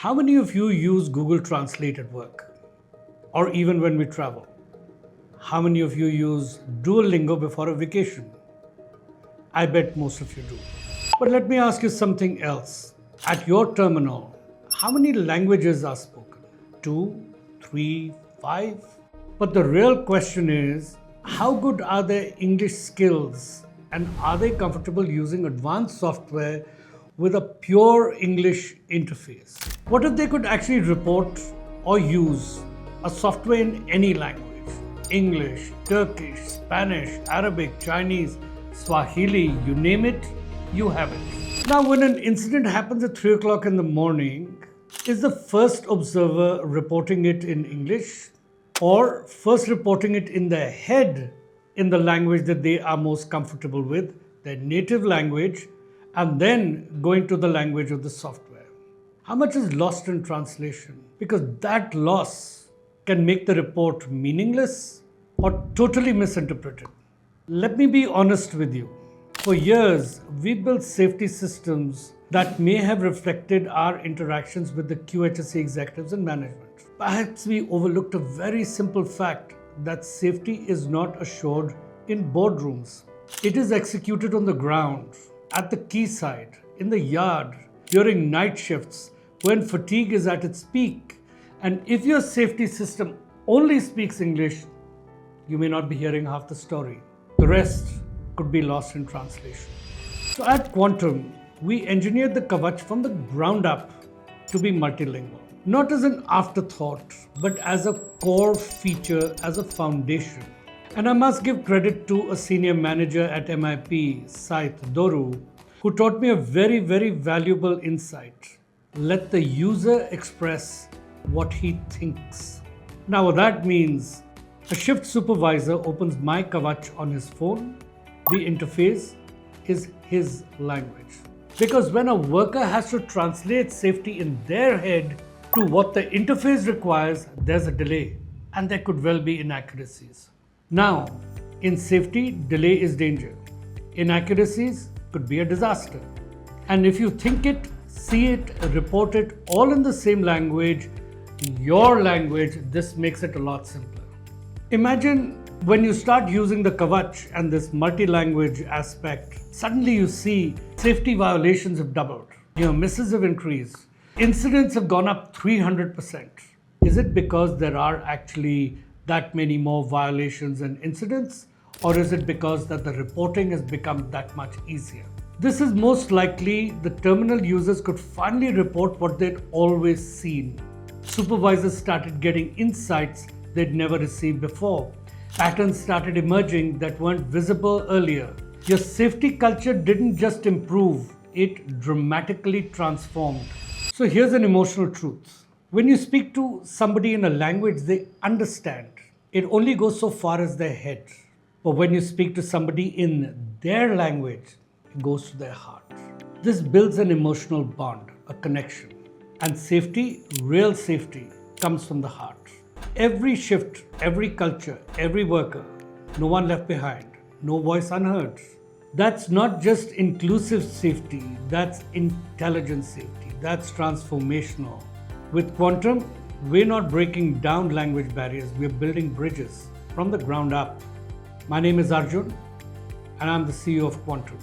How many of you use Google Translate at work? Or even when we travel? How many of you use Duolingo before a vacation? I bet most of you do. But let me ask you something else. At your terminal, how many languages are spoken? 2, 3, 5? But the real question is, how good are their English skills and are they comfortable using advanced software with a pure English interface? What if they could actually report or use a software in any language? English, Turkish, Spanish, Arabic, Chinese, Swahili, you name it, you have it. Now, when an incident happens at 3 o'clock in the morning, is the first observer reporting it in English or first reporting it in their head in the language that they are most comfortable with, their native language, and then going to the language of the software? How much is lost in translation? Because that loss can make the report meaningless or totally misinterpreted. Let me be honest with you. For years, we built safety systems that may have reflected our interactions with the QHSE executives and management. Perhaps we overlooked a very simple fact that safety is not assured in boardrooms. It is executed on the ground, at the quayside, in the yard, during night shifts, when fatigue is at its peak. And if your safety system only speaks English, you may not be hearing half the story. The rest could be lost in translation. So at Quantum, we engineered the Kavach from the ground up to be multilingual. Not as an afterthought, but as a core feature, as a foundation. And I must give credit to a senior manager at MIP, Saith Doru, who taught me a very, very valuable insight. Let the user express what he thinks. Now what that means, a shift supervisor opens my Kavach on his phone. The interface is his language. Because when a worker has to translate safety in their head to what the interface requires, there's a delay and there could well be inaccuracies. Now, in safety, delay is danger. Inaccuracies could be a disaster. And if you think it, see it, report it all in the same language, your language, this makes it a lot simpler. Imagine when you start using the Kavach and this multi-language aspect, suddenly you see safety violations have doubled. Misses have increased. Incidents have gone up 300%. Is it because there are actually that many more violations and incidents? Or is it because that the reporting has become that much easier? This is most likely the terminal users could finally report what they'd always seen. Supervisors started getting insights they'd never received before. Patterns started emerging that weren't visible earlier. Your safety culture didn't just improve, it dramatically transformed. So here's an emotional truth. When you speak to somebody in a language they understand, it only goes so far as their head. But when you speak to somebody in their language, it goes to their heart. This builds an emotional bond, a connection. And safety, real safety, comes from the heart. Every shift, every culture, every worker, no one left behind, no voice unheard. That's not just inclusive safety, that's intelligent safety, that's transformational. With Quantum, we're not breaking down language barriers, we're building bridges from the ground up. My name is Arjun, and I'm the CEO of Quantum.